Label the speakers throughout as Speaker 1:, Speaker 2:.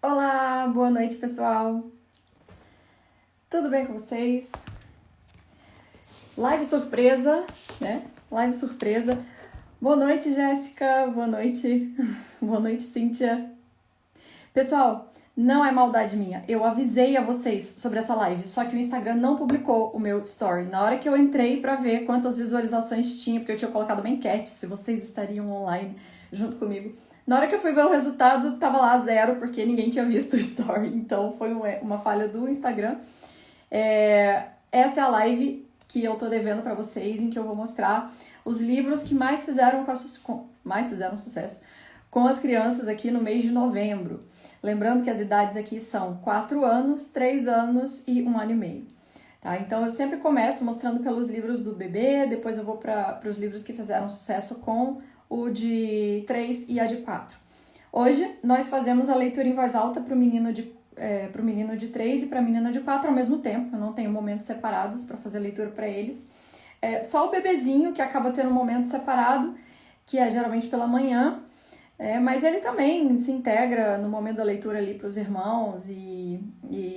Speaker 1: Olá, boa noite, pessoal. Tudo bem com vocês? Live surpresa, né? Live surpresa. Boa noite, Jéssica. Boa noite. Boa noite, Cíntia. Pessoal, não é maldade minha. Eu avisei a vocês sobre essa live, só que o Instagram não publicou o meu story. Na hora que eu entrei pra ver quantas visualizações tinha, porque eu tinha colocado uma enquete se vocês estariam online junto comigo. Na hora que eu fui ver o resultado, tava lá 0, porque ninguém tinha visto o story. Então foi uma falha do Instagram. Essa é a live que eu tô devendo pra vocês, em que eu vou mostrar os livros que mais fizeram sucesso com as crianças aqui no mês de novembro. Lembrando que as idades aqui são 4 anos, 3 anos e 1 ano e meio. Tá? Então eu sempre começo mostrando pelos livros do bebê, depois eu vou para os livros que fizeram sucesso com o de 3 e a de 4. Hoje nós fazemos a leitura em voz alta para o menino de 3 e para a menina de 4 ao mesmo tempo. Eu não tenho momentos separados para fazer leitura para eles. Só o bebezinho que acaba tendo um momento separado, que é geralmente pela manhã, mas ele também se integra no momento da leitura ali para os irmãos e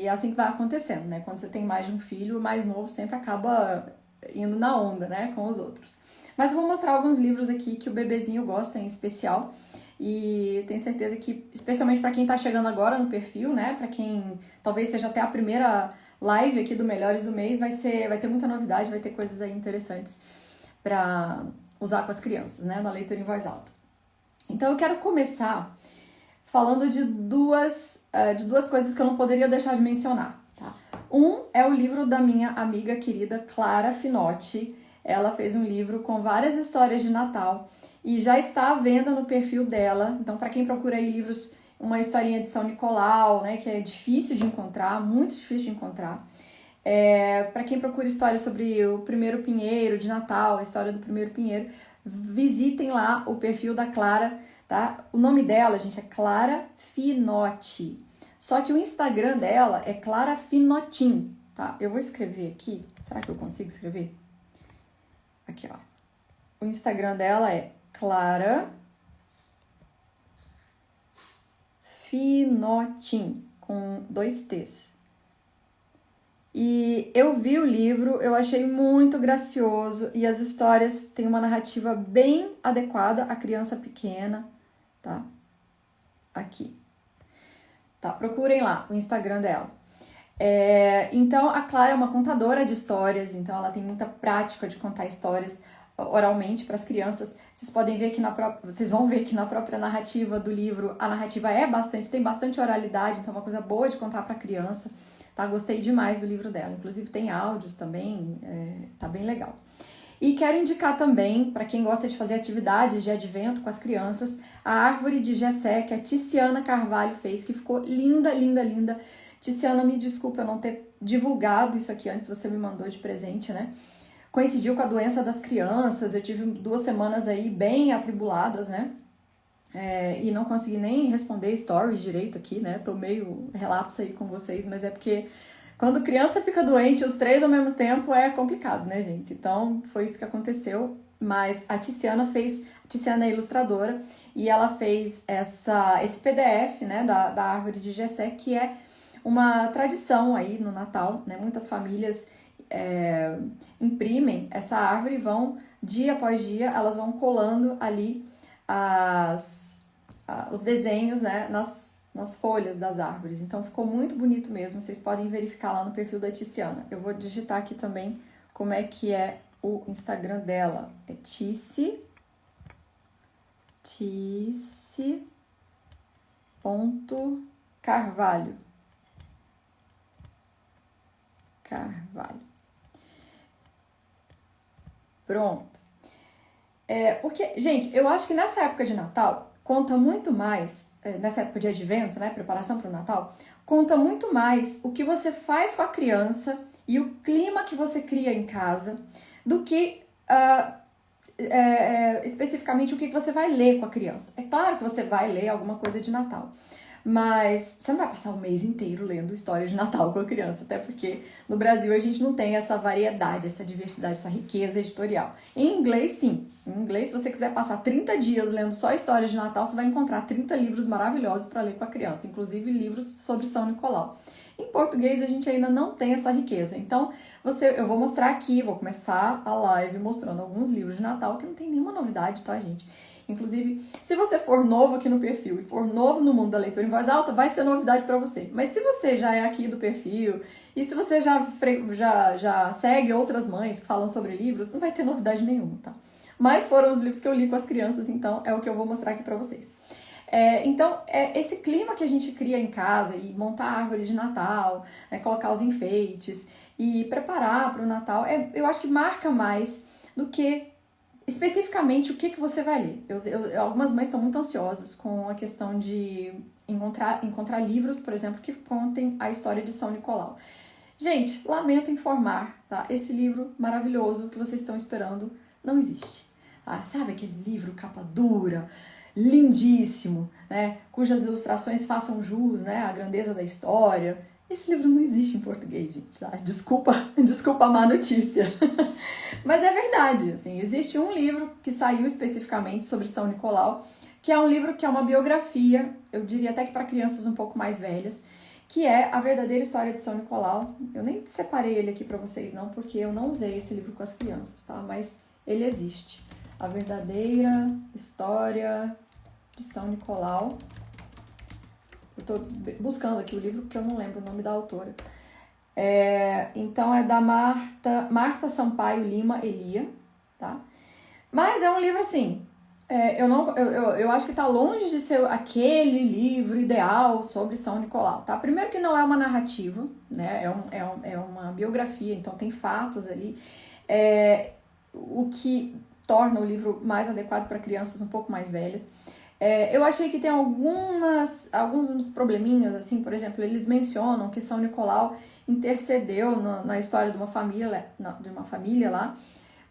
Speaker 1: é assim que vai acontecendo, né? Quando você tem mais de um filho, o mais novo sempre acaba indo na onda, né, com os outros. Mas eu vou mostrar alguns livros aqui que o bebezinho gosta em especial e tenho certeza que, especialmente para quem está chegando agora no perfil, né, para quem talvez seja até a primeira live aqui do Melhores do Mês, vai ter muita novidade, vai ter coisas aí interessantes para usar com as crianças, né, na leitura em voz alta. Então eu quero começar falando de duas coisas que eu não poderia deixar de mencionar. Tá? Um é o livro da minha amiga querida Clara Finotti. Ela fez um livro com várias histórias de Natal e já está à venda no perfil dela. Então, para quem procura aí livros, uma historinha de São Nicolau, né, que é difícil de encontrar, muito difícil de encontrar. Para quem procura histórias sobre o primeiro pinheiro de Natal, a história do primeiro pinheiro, visitem lá o perfil da Clara, tá? O nome dela, gente, é Clara Finotti. Só que o Instagram dela é Clara Finotin, tá? Eu vou escrever aqui. Será que eu consigo escrever? Aqui, ó. O Instagram dela é Clara Finotin, com 2 T's. E eu vi o livro, eu achei muito gracioso e as histórias têm uma narrativa bem adequada à criança pequena, tá? Aqui. Tá, procurem lá o Instagram dela. Então, a Clara é uma contadora de histórias, então ela tem muita prática de contar histórias oralmente para as crianças. Vocês podem ver que vocês vão ver que na própria narrativa do livro, a narrativa tem bastante oralidade, então é uma coisa boa de contar para criança. Tá? Gostei demais do livro dela, inclusive tem áudios também, tá bem legal. E quero indicar também, para quem gosta de fazer atividades de advento com as crianças, a Árvore de Jessé, que a Tiziana Carvalho fez, que ficou linda, linda, linda. Tiziana, me desculpa eu não ter divulgado isso aqui antes, você me mandou de presente, né? Coincidiu com a doença das crianças, eu tive 2 semanas aí bem atribuladas, né? E não consegui nem responder stories direito aqui, né? Tô meio relapsa aí com vocês, mas é porque quando criança fica doente, os 3 ao mesmo tempo é complicado, né, gente? Então, foi isso que aconteceu. Mas a Tiziana é ilustradora, e ela fez esse PDF, né, da Árvore de Jessé, que é uma tradição aí no Natal, né? Muitas famílias imprimem essa árvore e vão, dia após dia, elas vão colando ali os desenhos, né, nas folhas das árvores. Então ficou muito bonito mesmo, vocês podem verificar lá no perfil da Tiziana. Eu vou digitar aqui também como é que é o Instagram dela. É Tice.Carvalho. Pronto. Porque, gente, eu acho que nessa época de Natal conta muito mais, nessa época de advento, né, preparação para o Natal, conta muito mais o que você faz com a criança e o clima que você cria em casa do que especificamente o que você vai ler com a criança. É claro que você vai ler alguma coisa de Natal, Mas você não vai passar o mês inteiro lendo história de Natal com a criança, até porque no Brasil a gente não tem essa variedade, essa diversidade, essa riqueza editorial. Em inglês, sim. Em inglês, se você quiser passar 30 dias lendo só histórias de Natal, você vai encontrar 30 livros maravilhosos para ler com a criança, inclusive livros sobre São Nicolau. Em português, a gente ainda não tem essa riqueza. Então, eu vou mostrar aqui, vou começar a live mostrando alguns livros de Natal que não tem nenhuma novidade, tá, gente? Inclusive, se você for novo aqui no perfil e for novo no mundo da leitura em voz alta, vai ser novidade para você. Mas se você já é aqui do perfil e se você já segue outras mães que falam sobre livros, não vai ter novidade nenhuma, tá? Mas foram os livros que eu li com as crianças, então é o que eu vou mostrar aqui para vocês. Então, esse clima que a gente cria em casa e montar a árvore de Natal, colocar os enfeites e preparar para o Natal, eu acho que marca mais do que especificamente o que você vai ler. Algumas mães estão muito ansiosas com a questão de encontrar livros, por exemplo, que contem a história de São Nicolau. Gente, lamento informar, tá? Esse livro maravilhoso que vocês estão esperando não existe. Ah, sabe aquele livro capa dura, lindíssimo, né? Cujas ilustrações façam jus, né, à grandeza da história. Esse livro não existe em português, gente, tá? Desculpa a má notícia. Mas é verdade, assim, existe um livro que saiu especificamente sobre São Nicolau, que é um livro que é uma biografia, eu diria até que para crianças um pouco mais velhas, que é A Verdadeira História de São Nicolau. Eu nem separei ele aqui para vocês não, porque eu não usei esse livro com as crianças, tá? Mas ele existe. A Verdadeira História de São Nicolau. Eu tô buscando aqui o livro porque eu não lembro o nome da autora. Então é da Marta Sampaio Lima Elia, tá? Mas é um livro assim, eu acho que tá longe de ser aquele livro ideal sobre São Nicolau, tá? Primeiro que não é uma narrativa, né? É uma biografia, então tem fatos ali, o que torna o livro mais adequado para crianças um pouco mais velhas. Eu achei que tem alguns probleminhas, assim, por exemplo, eles mencionam que São Nicolau intercedeu na história de uma família lá,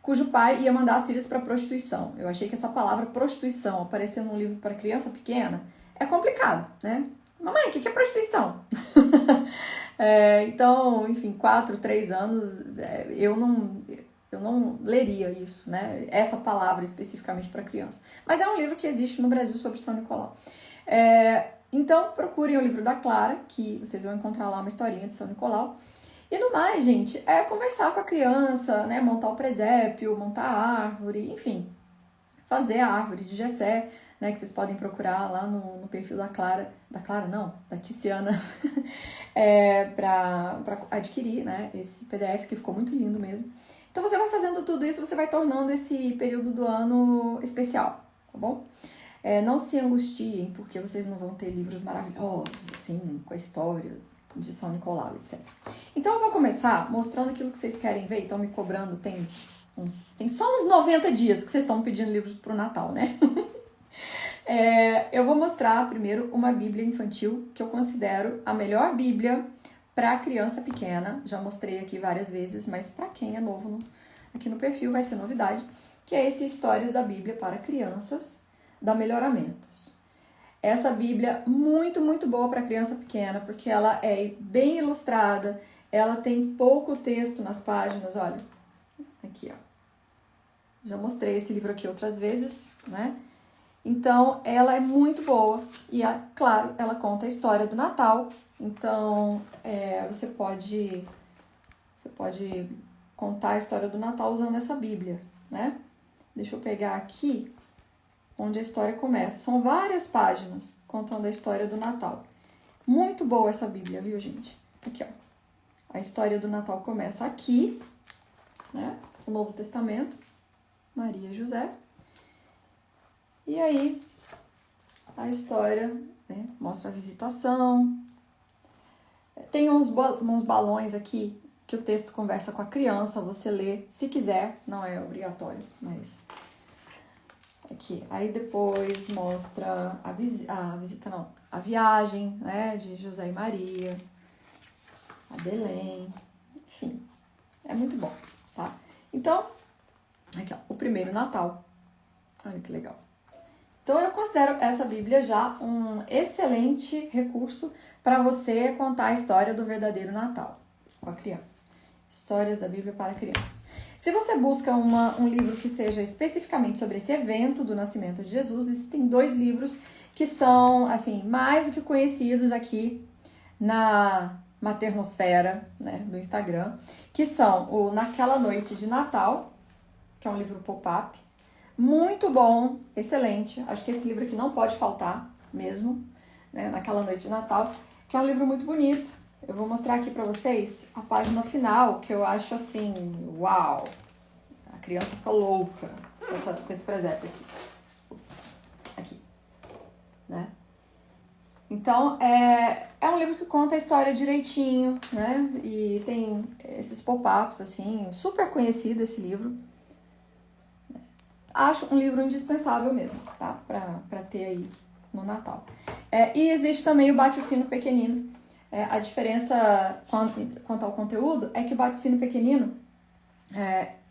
Speaker 1: cujo pai ia mandar as filhas para prostituição. Eu achei que essa palavra prostituição aparecer num livro para criança pequena é complicado, né? Mamãe, o que é prostituição? Então, enfim, 4, 3 anos, eu não leria isso, né? Essa palavra especificamente para criança. Mas é um livro que existe no Brasil sobre São Nicolau. Então, procurem o livro da Clara, que vocês vão encontrar lá uma historinha de São Nicolau. E no mais, gente, conversar com a criança, né? Montar o presépio, montar a árvore, enfim. Fazer a árvore de Jessé, né? Que vocês podem procurar lá no perfil da Clara. Da Clara, não, da Tiziana. Para adquirir, né? Esse PDF que ficou muito lindo mesmo. Então você vai fazendo tudo isso, você vai tornando esse período do ano especial, tá bom? Não se angustiem, porque vocês não vão ter livros maravilhosos, assim, com a história de São Nicolau, etc. Então eu vou começar mostrando aquilo que vocês querem ver, estão me cobrando, tem só uns 90 dias que vocês estão pedindo livros pro Natal, né? Eu vou mostrar primeiro uma Bíblia infantil, que eu considero a melhor Bíblia para criança pequena. Já mostrei aqui várias vezes, mas para quem é novo aqui no perfil vai ser novidade, que é esse Histórias da Bíblia para Crianças, da Melhoramentos. Essa Bíblia muito, muito boa para criança pequena, porque ela é bem ilustrada, ela tem pouco texto nas páginas, olha, aqui ó. Já mostrei esse livro aqui outras vezes, né? Então, ela é muito boa e, claro, ela conta a história do Natal. Então, você pode contar a história do Natal usando essa Bíblia, né? Deixa eu pegar aqui onde a história começa. São várias páginas contando a história do Natal. Muito boa essa Bíblia, viu, gente? Aqui, ó. A história do Natal começa aqui, né? O Novo Testamento, Maria e José. E aí, a história, né, mostra a visitação. Tem uns balões aqui que o texto conversa com a criança, você lê se quiser, não é obrigatório, mas aqui. Aí depois mostra a viagem, né, de José e Maria, a Belém, enfim, é muito bom, tá? Então, aqui ó, o primeiro Natal, olha que legal. Então eu considero essa Bíblia já um excelente recurso para você contar a história do verdadeiro Natal com a criança. Histórias da Bíblia para crianças. Se você busca um livro que seja especificamente sobre esse evento do nascimento de Jesus, existem 2 livros que são, assim, mais do que conhecidos aqui na maternosfera, né, do Instagram, que são o Naquela Noite de Natal, que é um livro pop-up, muito bom, excelente. Acho que esse livro aqui não pode faltar mesmo, né, Naquela Noite de Natal, que é um livro muito bonito. Eu vou mostrar aqui pra vocês a página final, que eu acho assim, uau! A criança fica louca com esse presépio aqui. Ups, aqui, né? Então, é um livro que conta a história direitinho, né? E tem esses pop-ups, assim, super conhecido esse livro. Acho um livro indispensável mesmo, tá? Pra ter aí no Natal. E existe também o Bate o Sino Pequenino. A diferença quanto ao conteúdo é que o Bate o Sino Pequenino,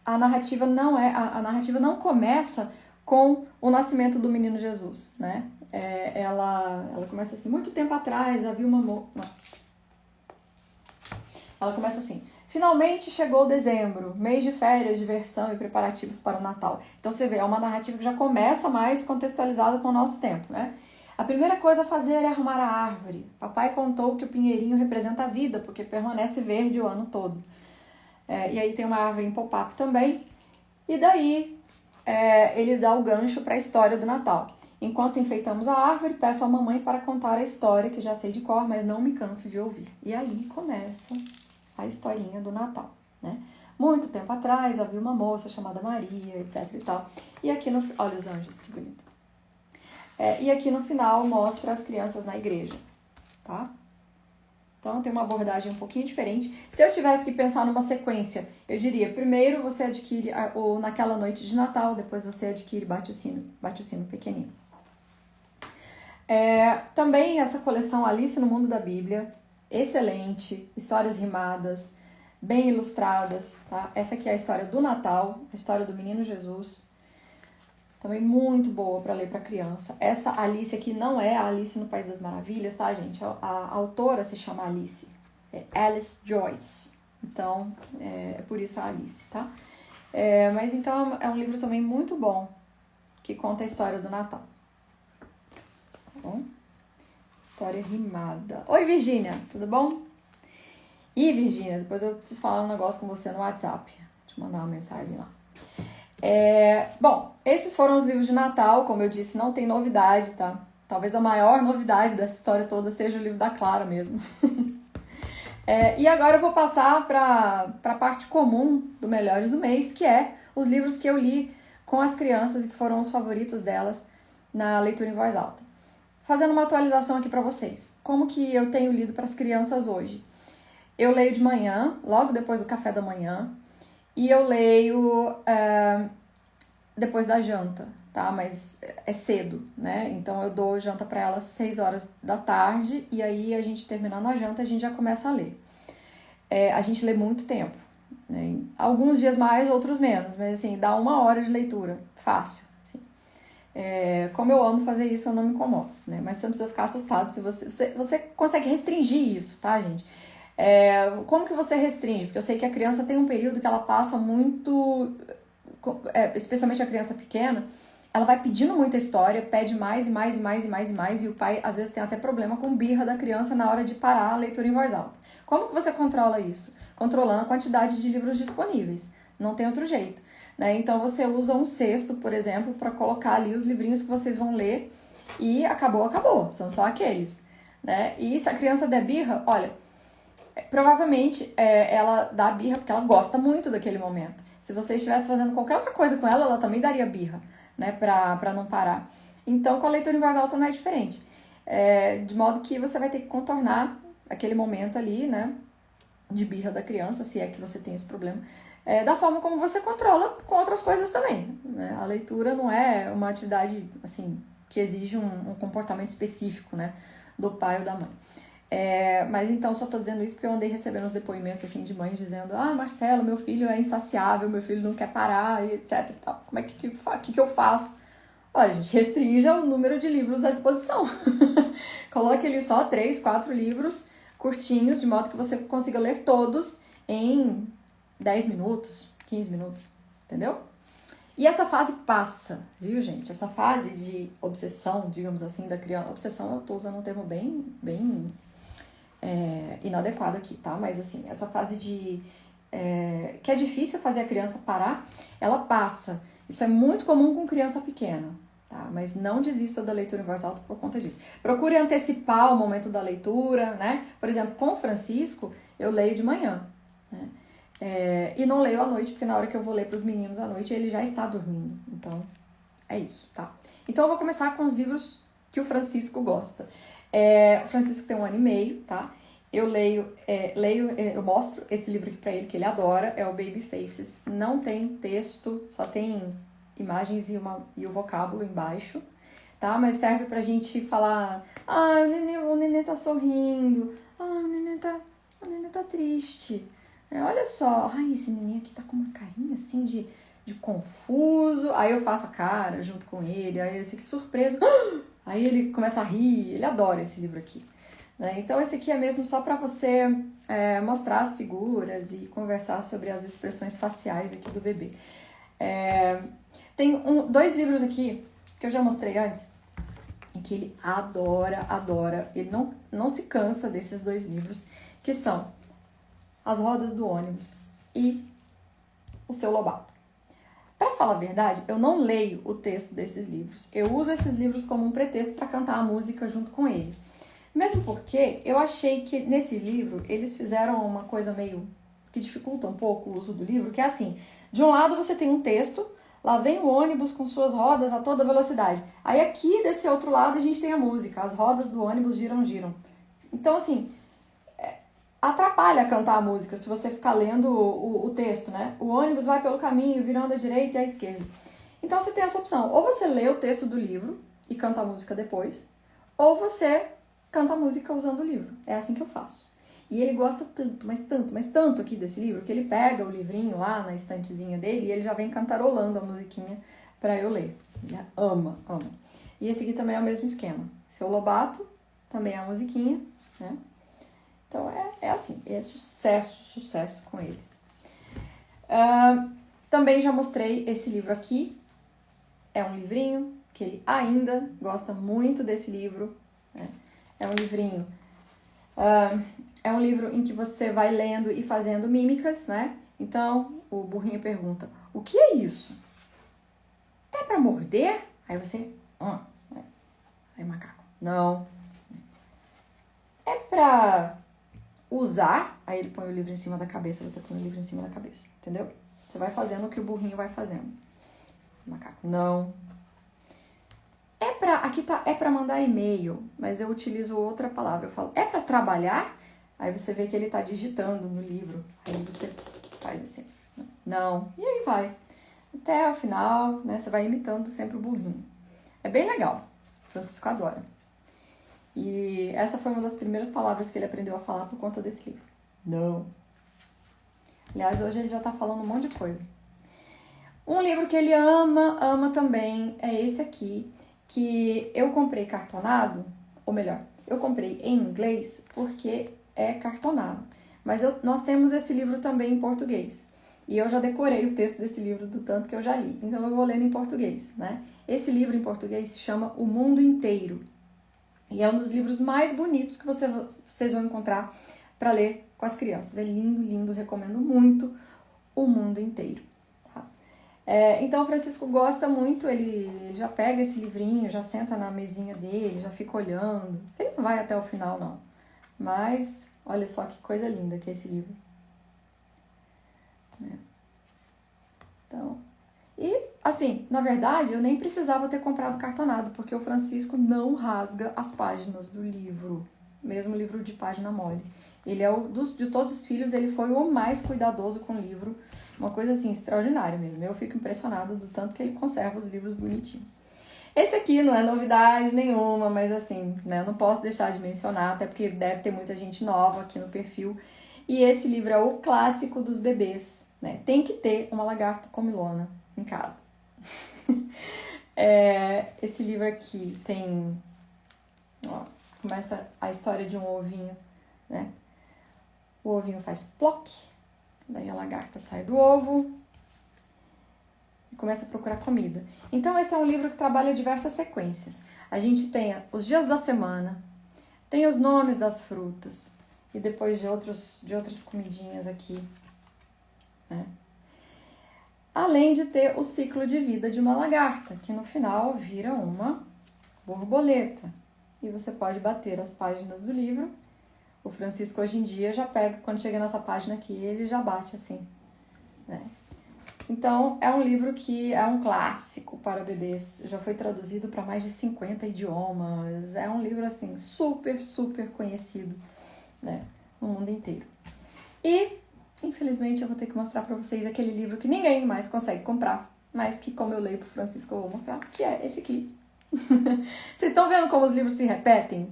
Speaker 1: a narrativa não começa com o nascimento do menino Jesus, né? Ela começa assim, muito tempo atrás havia uma Ela começa assim: finalmente chegou dezembro, mês de férias, diversão e preparativos para o Natal. Então você vê, é uma narrativa que já começa mais contextualizada com o nosso tempo, né? A primeira coisa a fazer é arrumar a árvore. Papai contou que o pinheirinho representa a vida, porque permanece verde o ano todo. E aí tem uma árvore em pop-up também. E daí ele dá o gancho para a história do Natal. Enquanto enfeitamos a árvore, peço à mamãe para contar a história, que já sei de cor, mas não me canso de ouvir. E aí começa a historinha do Natal, né? Muito tempo atrás havia uma moça chamada Maria, etc e tal. E aqui olha os anjos, que bonito. E aqui no final mostra as crianças na igreja, tá? Então tem uma abordagem um pouquinho diferente. Se eu tivesse que pensar numa sequência, eu diria: primeiro você adquire o Naquela Noite de Natal, depois você adquire Bate o Sino Pequenino. Também essa coleção Alice no Mundo da Bíblia, excelente, histórias rimadas, bem ilustradas, tá? Essa aqui é a história do Natal, a história do menino Jesus, também muito boa para ler para criança. Essa Alice aqui não é a Alice no País das Maravilhas, tá, gente? A autora se chama Alice, é Alice Joyce, então é por isso a Alice, tá? Mas então é um livro também muito bom, que conta a história do Natal. Bom, história rimada. Oi, Virgínia, tudo bom? Ih, Virgínia, depois eu preciso falar um negócio com você no WhatsApp. Deixa eu mandar uma mensagem lá. Bom, esses foram os livros de Natal. Como eu disse, não tem novidade, tá? Talvez a maior novidade dessa história toda seja o livro da Clara mesmo. E agora eu vou passar para a parte comum do Melhores do Mês, que é os livros que eu li com as crianças e que foram os favoritos delas na leitura em voz alta. Fazendo uma atualização aqui para vocês. Como que eu tenho lido para as crianças hoje? Eu leio de manhã, logo depois do café da manhã, e eu leio depois da janta, tá? Mas é cedo, né? Então eu dou janta para elas 6 horas da tarde, e aí a gente terminando a janta, a gente já começa a ler. A gente lê muito tempo, né? Alguns dias mais, outros menos, mas assim, dá 1 hora de leitura, fácil. Como eu amo fazer isso, eu não me incomodo, né? Mas você não precisa ficar assustado se você consegue restringir isso, tá, gente? Como que você restringe? Porque eu sei que a criança tem um período que ela passa muito, especialmente a criança pequena, ela vai pedindo muita história, pede mais e mais e mais e mais e mais, e o pai às vezes tem até problema com birra da criança na hora de parar a leitura em voz alta. Como que você controla isso? Controlando a quantidade de livros disponíveis. Não tem outro jeito, né? Então você usa um cesto, por exemplo, para colocar ali os livrinhos que vocês vão ler, e acabou, são só aqueles, né? E se a criança der birra, olha, provavelmente ela dá birra porque ela gosta muito daquele momento. Se você estivesse fazendo qualquer outra coisa com ela, ela também daria birra, né, pra não parar. Então, com a leitura em voz alta não é diferente. De modo que você vai ter que contornar aquele momento ali, né, de birra da criança, se é que você tem esse problema, da forma como você controla com outras coisas também, né? A leitura não é uma atividade, assim, que exige um comportamento específico, né, do pai ou da mãe. Mas então só tô dizendo isso porque eu andei recebendo uns depoimentos assim de mães dizendo: Marcelo, meu filho é insaciável, meu filho não quer parar, e etc e tal. Como é que eu faço? Olha, gente, restrinja o número de livros à disposição. Coloque ali só 3, 4 livros curtinhos, de modo que você consiga ler todos em 10 minutos, 15 minutos, entendeu? E essa fase passa, viu, gente? Essa fase de obsessão, digamos assim, da criança. Obsessão, eu tô usando um termo bem inadequado aqui, tá? Mas, assim, essa fase de... que é difícil fazer a criança parar, ela passa. Isso é muito comum com criança pequena, tá? Mas não desista da leitura em voz alta por conta disso. Procure antecipar o momento da leitura, né? Por exemplo, com o Francisco, eu leio de manhã, né? E não leio à noite, porque na hora que eu vou ler para os meninos à noite, ele já está dormindo. Então, é isso, tá? Então, eu vou começar com os livros que o Francisco gosta. O Francisco tem 1 ano e meio, tá? Eu eu mostro esse livro aqui pra ele, que ele adora, é o Baby Faces. Não tem texto, só tem imagens e o vocábulo embaixo, tá? Mas serve pra gente falar, o nenê tá sorrindo, o nenê tá triste. Olha só, esse neném aqui tá com uma carinha assim de confuso. Aí eu faço a cara junto com ele, aí esse aqui surpreso. Aí ele começa a rir, ele adora esse livro aqui. Né? Então esse aqui é mesmo só para você mostrar as figuras e conversar sobre as expressões faciais aqui do bebê. Tem 2 livros aqui que eu já mostrei antes e que ele adora. Ele não se cansa desses 2 livros, que são As Rodas do Ônibus e O Seu Lobato. Para falar a verdade, eu não leio o texto desses livros. Eu uso esses livros como um pretexto para cantar a música junto com ele. Mesmo porque eu achei que nesse livro eles fizeram uma coisa meio que dificulta um pouco o uso do livro, que é assim, de um lado você tem um texto, lá vem o ônibus com suas rodas a toda velocidade. Aí aqui desse outro lado a gente tem a música, as rodas do ônibus giram, giram. Então assim, atrapalha cantar a música se você ficar lendo o texto, né? O ônibus vai pelo caminho, virando à direita e à esquerda. Então você tem essa opção, ou você lê o texto do livro e canta a música depois, ou você canta a música usando o livro. É assim que eu faço. E ele gosta tanto, mas tanto aqui desse livro, que ele pega o livrinho lá na estantezinha dele e ele já vem cantarolando a musiquinha pra eu ler. Ele ama. E esse aqui também é o mesmo esquema. Seu Lobato, também é a musiquinha, né? Então é assim, é sucesso com ele. Também já mostrei esse livro aqui. É um livrinho que ele ainda gosta muito desse livro, né? É um livrinho, é um livro em que você vai lendo e fazendo mímicas, né? Então, o burrinho pergunta, o que é isso? É pra morder? Aí você, aí macaco, não. É pra usar? Aí ele põe o livro em cima da cabeça, você põe o livro em cima da cabeça, entendeu? Você vai fazendo o que o burrinho vai fazendo. Macaco, não. É pra mandar e-mail, mas eu utilizo outra palavra. Eu falo, é pra trabalhar? Aí você vê que ele tá digitando no livro. Aí você faz assim, não. E aí vai. Até o final, né? Você vai imitando sempre o burrinho. É bem legal. O Francisco adora. E essa foi uma das primeiras palavras que ele aprendeu a falar por conta desse livro. Não. Aliás, hoje ele já tá falando um monte de coisa. Um livro que ele ama também, é esse aqui, que eu comprei cartonado, ou melhor, eu comprei em inglês porque é cartonado. Mas nós temos esse livro também em português. E eu já decorei o texto desse livro do tanto que eu já li. Então eu vou lendo em português, né? Esse livro em português se chama O Mundo Inteiro. E é um dos livros mais bonitos que vocês vão encontrar para ler com as crianças. É lindo, recomendo muito O Mundo Inteiro. Então o Francisco gosta muito, ele já pega esse livrinho, já senta na mesinha dele, já fica olhando. Ele não vai até o final, não. Mas olha só que coisa linda que é esse livro. Então, e assim, na verdade, eu nem precisava ter comprado cartonado, porque o Francisco não rasga as páginas do livro, mesmo livro de página mole. Ele é de todos os filhos, ele foi o mais cuidadoso com o livro, uma coisa assim, extraordinária mesmo. Eu fico impressionada do tanto que ele conserva os livros bonitinhos. Esse aqui não é novidade nenhuma, mas assim, né, eu não posso deixar de mencionar, até porque deve ter muita gente nova aqui no perfil. E esse livro é o clássico dos bebês, né? Tem que ter uma lagarta comilona em casa. Esse livro aqui tem... Ó, começa a história de um ovinho, né? O ovinho faz ploc, daí a lagarta sai do ovo e começa a procurar comida. Então, esse é um livro que trabalha diversas sequências. A gente tem os dias da semana, tem os nomes das frutas e depois de outras comidinhas aqui, né? Além de ter o ciclo de vida de uma lagarta, que no final vira uma borboleta. E você pode bater as páginas do livro. O Francisco hoje em dia já pega, quando chega nessa página aqui, ele já bate assim, né? Então, é um livro que é um clássico para bebês. Já foi traduzido para mais de 50 idiomas. É um livro, assim, super, super conhecido, né, no mundo inteiro. E, infelizmente, eu vou ter que mostrar para vocês aquele livro que ninguém mais consegue comprar, mas que, como eu leio pro Francisco, eu vou mostrar, que é esse aqui. Vocês estão vendo como os livros se repetem?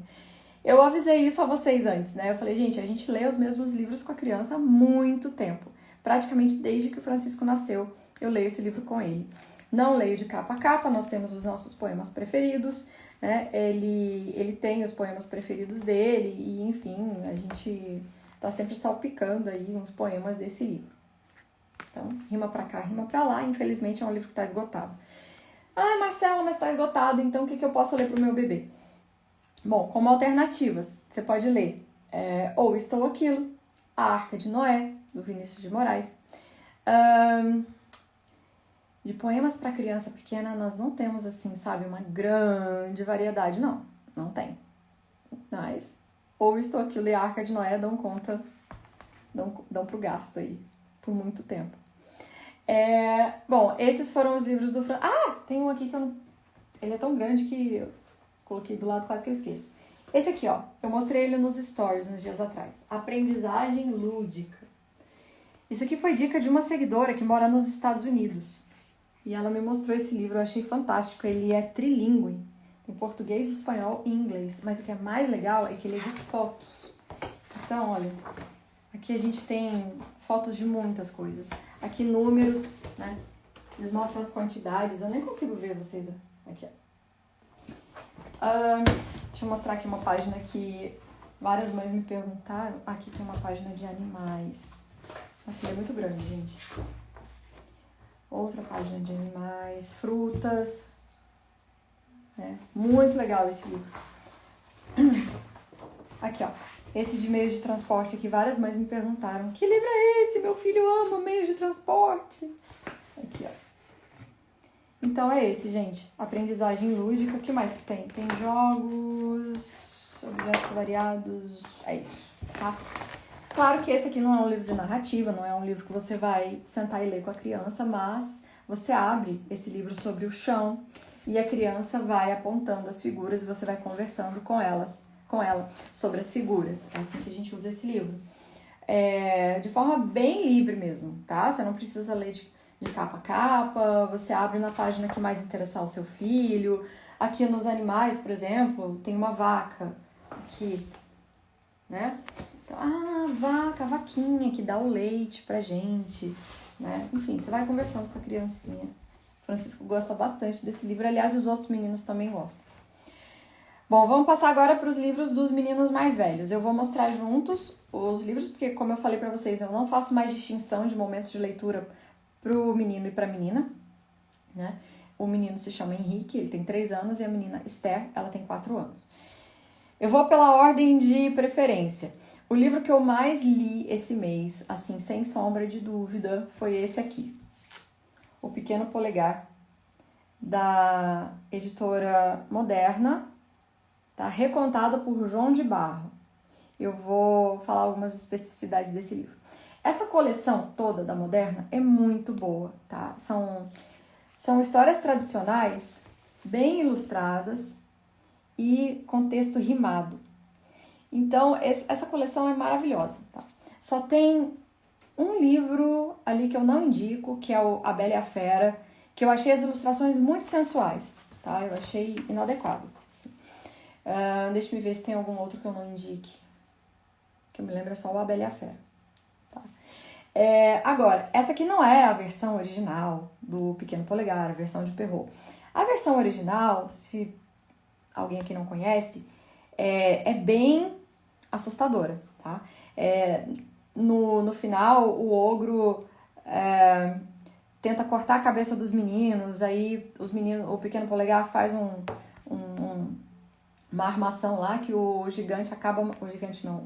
Speaker 1: Eu avisei isso a vocês antes, né? Eu falei, gente, a gente lê os mesmos livros com a criança há muito tempo. Praticamente desde que o Francisco nasceu, eu leio esse livro com ele. Não leio de capa a capa, nós temos os nossos poemas preferidos, né? Ele tem os poemas preferidos dele e, enfim, a gente tá sempre salpicando aí uns poemas desse livro. Então, rima pra cá, rima pra lá. Infelizmente, é um livro que tá esgotado. Ah, Marcela, mas tá esgotado, então o que eu posso ler pro meu bebê? Bom, como alternativas, você pode ler Ou Estou Aquilo, A Arca de Noé, do Vinícius de Moraes. De poemas para criança pequena, nós não temos, assim, sabe, uma grande variedade, não. Não tem. Mas Ou Estou Aquilo e A Arca de Noé dão conta, dão pro gasto aí, por muito tempo. Bom, esses foram os livros do tem um aqui que eu não... Ele é tão grande que eu coloquei do lado, quase que eu esqueço. Esse aqui, ó, eu mostrei ele nos stories uns dias atrás. Aprendizagem lúdica. Isso aqui foi dica de uma seguidora que mora nos Estados Unidos. E ela me mostrou esse livro, eu achei fantástico. Ele é trilingüe, em português, espanhol e inglês. Mas o que é mais legal é que ele é de fotos. Então, olha, aqui a gente tem fotos de muitas coisas. Aqui números, né? Eles mostram as quantidades. Eu nem consigo ver vocês. Aqui, ó. Deixa eu mostrar aqui uma página que várias mães me perguntaram. Aqui tem uma página de animais. Assim, é muito grande, gente. Outra página de animais, frutas. Muito legal esse livro. Aqui, ó. Esse de meios de transporte aqui, várias mães me perguntaram: que livro é esse? Meu filho ama meios de transporte. Aqui, ó. Então é esse, gente. Aprendizagem lúdica. O que mais que tem? Tem jogos, objetos variados. É isso, tá? Claro que esse aqui não é um livro de narrativa, não é um livro que você vai sentar e ler com a criança, mas você abre esse livro sobre o chão e a criança vai apontando as figuras e você vai conversando com ela sobre as figuras. É assim que a gente usa esse livro. De forma bem livre mesmo, tá? Você não precisa ler de capa a capa, você abre na página que mais interessar o seu filho. Aqui nos animais, por exemplo, tem uma vaca aqui, né? Então, a vaquinha que dá o leite pra gente, né? Enfim, você vai conversando com a criancinha. O Francisco gosta bastante desse livro, aliás, os outros meninos também gostam. Bom, vamos passar agora para os livros dos meninos mais velhos. Eu vou mostrar juntos os livros, porque como eu falei para vocês, eu não faço mais distinção de momentos de leitura pro menino e pra menina, né? O menino se chama Henrique, ele tem 3 anos, e a menina Esther, ela tem 4 anos. Eu vou pela ordem de preferência. O livro que eu mais li esse mês, assim, sem sombra de dúvida, foi esse aqui. O Pequeno Polegar, da editora Moderna, tá? Recontado por João de Barro. Eu vou falar algumas especificidades desse livro. Essa coleção toda da Moderna é muito boa, tá? São histórias tradicionais, bem ilustradas e com texto rimado. Então, essa coleção é maravilhosa, tá? Só tem um livro ali que eu não indico, que é A Bela e a Fera, que eu achei as ilustrações muito sensuais, tá? Eu achei inadequado. Assim. Deixa eu ver se tem algum outro que eu não indique. Que eu me lembro é só o A Bela e a Fera. Tá? Agora, essa aqui não é a versão original do Pequeno Polegar, a versão de Perrault. A versão original, se alguém aqui não conhece, é bem assustadora, tá? No final, o ogro tenta cortar a cabeça dos meninos, aí o pequeno polegar faz uma armação lá que o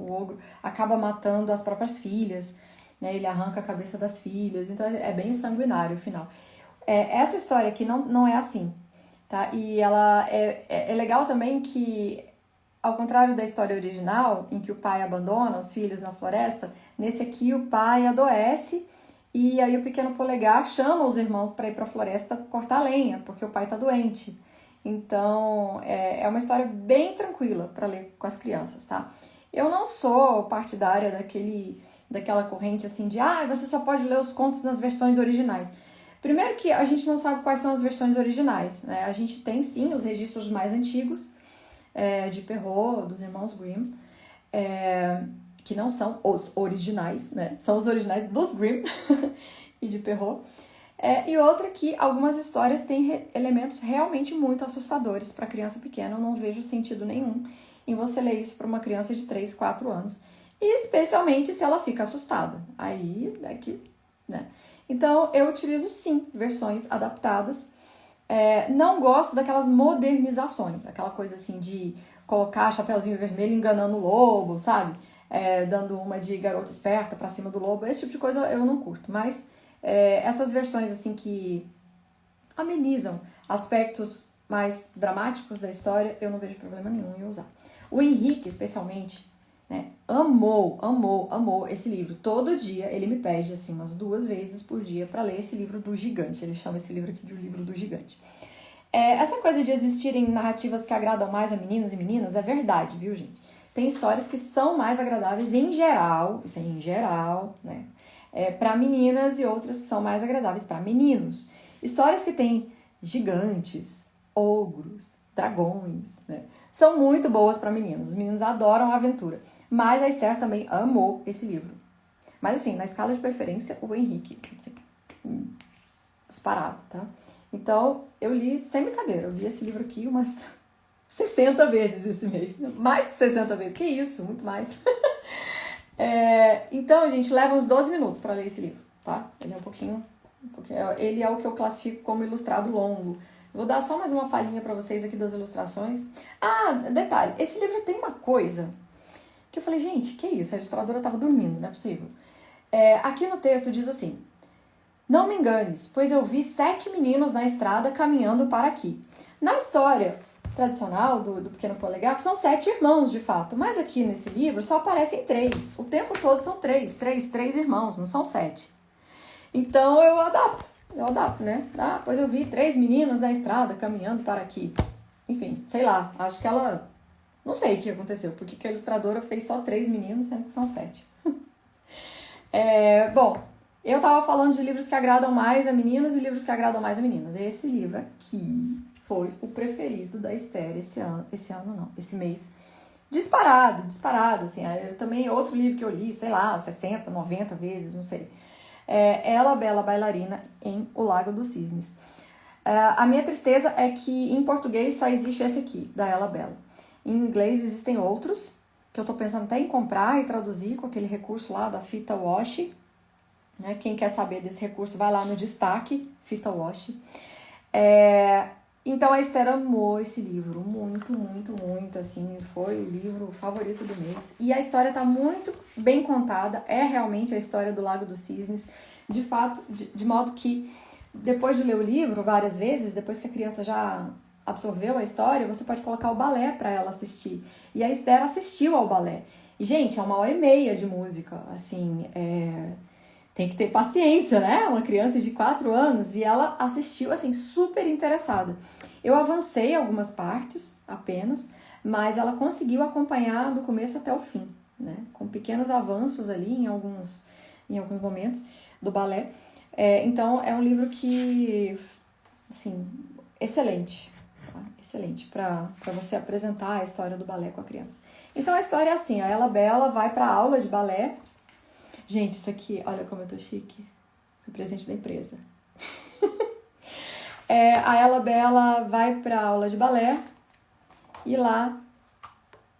Speaker 1: ogro acaba matando as próprias filhas, né? Ele arranca a cabeça das filhas, então é bem sanguinário o final. Essa história aqui não é assim, tá? E ela é legal também que, ao contrário da história original, em que o pai abandona os filhos na floresta, nesse aqui o pai adoece e aí o pequeno polegar chama os irmãos para ir para a floresta cortar lenha, porque o pai está doente. Então, é uma história bem tranquila para ler com as crianças, tá? Eu não sou partidária daquela corrente assim de você só pode ler os contos nas versões originais. Primeiro que a gente não sabe quais são as versões originais, né? A gente tem sim os registros mais antigos de Perrault, dos irmãos Grimm, que não são os originais, né? São os originais dos Grimm e de Perrault. E outra que algumas histórias têm elementos realmente muito assustadores para criança pequena. Eu não vejo sentido nenhum em você ler isso para uma criança de 3, 4 anos. E especialmente se ela fica assustada. Aí é que, né? Então, eu utilizo sim versões adaptadas. Não gosto daquelas modernizações, aquela coisa assim de colocar Chapeuzinho Vermelho enganando o lobo, sabe? Dando uma de garota esperta pra cima do lobo, esse tipo de coisa eu não curto. Mas essas versões assim que amenizam aspectos mais dramáticos da história, eu não vejo problema nenhum em usar. O Henrique, especialmente, né, amou esse livro. Todo dia ele me pede assim umas 2 vezes por dia para ler esse livro do gigante. Ele chama esse livro aqui de o livro do gigante. Essa coisa de existirem narrativas que agradam mais a meninos e meninas é verdade, viu, gente? Tem histórias que são mais agradáveis em geral, isso aí em geral, né? Para meninas e outras que são mais agradáveis para meninos. Histórias que têm gigantes, ogros, dragões, né? São muito boas para meninos. Os meninos adoram a aventura. Mas a Esther também amou esse livro. Mas assim, na escala de preferência, o Henrique, assim, disparado, tá? Então, eu li sem brincadeira. Eu li esse livro aqui umas 60 vezes esse mês. Mais que 60 vezes. Que isso, muito mais. Então, gente, leva uns 12 minutos para ler esse livro, tá? Ele é um pouquinho... Ele é o que eu classifico como ilustrado longo. Vou dar só mais uma palhinha para vocês aqui das ilustrações. Detalhe, esse livro tem uma coisa que eu falei, gente, que isso? A ilustradora estava dormindo, não é possível. Aqui no texto diz assim: não me enganes, pois eu vi 7 meninos na estrada caminhando para aqui. Na história tradicional do Pequeno Polegar, são 7 irmãos, de fato. Mas aqui nesse livro só aparecem 3. O tempo todo são 3 irmãos, não são 7. Então eu adapto, né? Pois eu vi 3 meninos na estrada caminhando para aqui. Enfim, sei lá, acho que ela... Não sei o que aconteceu, porque a ilustradora fez só 3 meninos, sendo que são 7. Bom, eu tava falando de livros que agradam mais a meninos e livros que agradam mais a meninas. Esse livro aqui foi o preferido da Esther esse mês. Disparado, assim. Também outro livro que eu li, sei lá, 60, 90 vezes, não sei. Ela, a Bela Bailarina, em O Lago dos Cisnes. A minha tristeza é que em português só existe esse aqui, da Ela Bela. Em inglês existem outros, que eu tô pensando até em comprar e traduzir com aquele recurso lá da fita wash. Né? Quem quer saber desse recurso, vai lá no destaque, fita wash. Então a Esther amou esse livro, muito, muito, muito, assim, foi o livro favorito do mês. E a história tá muito bem contada, é realmente a história do Lago dos Cisnes, de fato, de modo que depois de ler o livro várias vezes, depois que a criança já absorveu a história, você pode colocar o balé para ela assistir. E a Esther assistiu ao balé. E, gente, é 1h30 de música, assim, tem que ter paciência, né? Uma criança de 4 anos, e ela assistiu, assim, super interessada. Eu avancei algumas partes apenas, mas ela conseguiu acompanhar do começo até o fim, né? Com pequenos avanços ali em alguns momentos do balé. Então, é um livro que, assim, excelente. Tá? Excelente para você apresentar a história do balé com a criança. Então, a história é assim, a Ela Bela vai para a aula de balé. Gente, isso aqui, olha como eu tô chique. Foi presente da empresa. A Ela Bela vai pra aula de balé e lá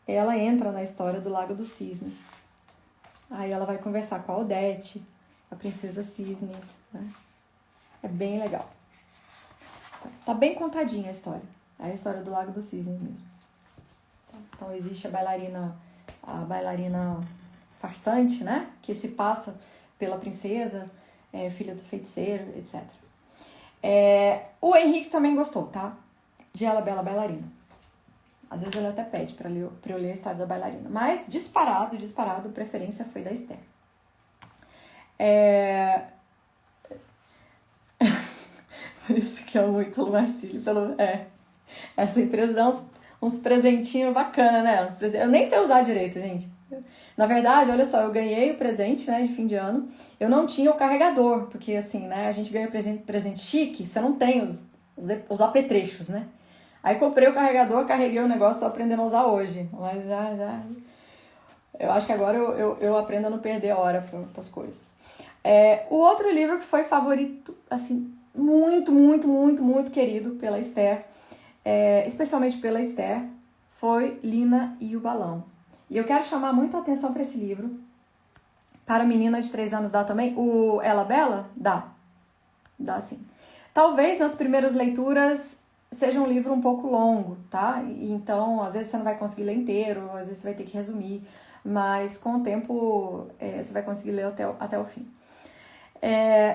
Speaker 1: ela entra na história do Lago dos Cisnes. Aí ela vai conversar com a Odete, a princesa Cisne, né? É bem legal. Tá bem contadinha a história. É a história do Lago dos Cisnes mesmo. Então existe a bailarina farsante, né? Que se passa pela princesa, filha do feiticeiro, etc. O Henrique também gostou, tá? De Ela Bela Bailarina. Às vezes ele até pede pra eu ler a história da bailarina. Mas disparado, a preferência foi da Esther. Por isso que eu amo o Ítalo Marcílio. Essa empresa dá uns presentinhos bacanas, né? Eu nem sei usar direito, gente. Na verdade, olha só, eu ganhei o presente, né, de fim de ano. Eu não tinha o carregador, porque assim, né, a gente ganha presente chique, você não tem os apetrechos, né? Aí comprei o carregador, carreguei o negócio, tô aprendendo a usar hoje. Mas já... Eu acho que agora eu aprendo a não perder a hora para as coisas. O outro livro que foi favorito, assim, muito, muito, muito, muito querido pela Esther, especialmente pela Esther, foi Lina e o Balão. E eu quero chamar muito a atenção para esse livro. Para a menina de 3 anos dá também. O Ela Bela? Dá. Dá sim. Talvez nas primeiras leituras seja um livro um pouco longo, tá? E então, às vezes você não vai conseguir ler inteiro, às vezes você vai ter que resumir, mas com o tempo você vai conseguir ler até o fim.